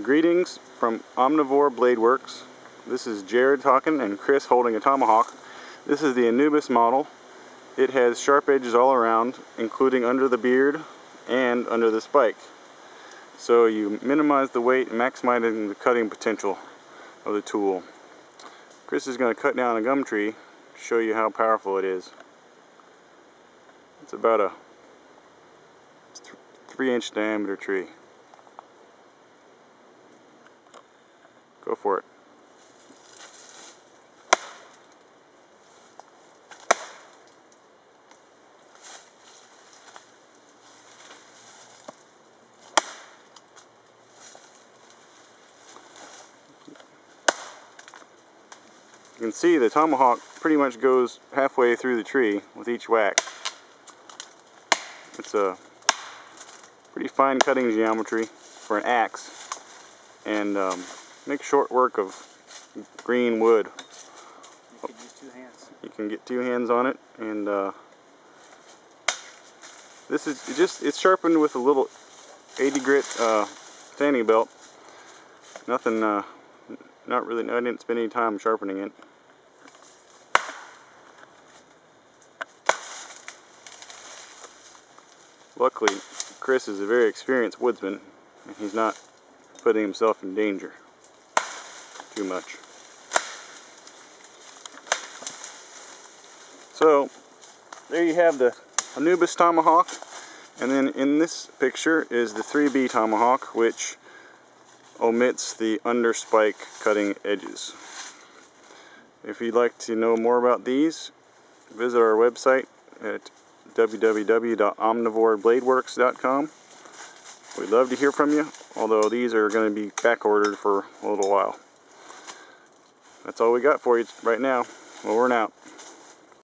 Greetings from Omnivore Blade Works. This is Jared talking and Chris holding a tomahawk. This is the Anubis model. It has sharp edges all around, including under the beard and under the spike. So you minimize the weight, maximizing the cutting potential of the tool. Chris is going to cut down a gum tree to show you how powerful it is. It's about a 3-inch diameter tree. Go for it. You can see the tomahawk pretty much goes halfway through the tree with each whack. It's a pretty fine cutting geometry for an axe, and makes short work of green wood. You can use 2 hands. You can get 2 hands on it, and this is it's sharpened with a little 80 grit sanding belt. Nothing, not really. I didn't spend any time sharpening it. Luckily, Chris is a very experienced woodsman, and he's not putting himself in danger too much. So, there you have the Anubis tomahawk, and then in this picture is the 3B tomahawk, which omits the under spike cutting edges. If you'd like to know more about these, visit our website at www.omnivorebladeworks.com. We'd love to hear from you, although these are going to be back ordered for a little while. That's all we got for you right now. Over and out.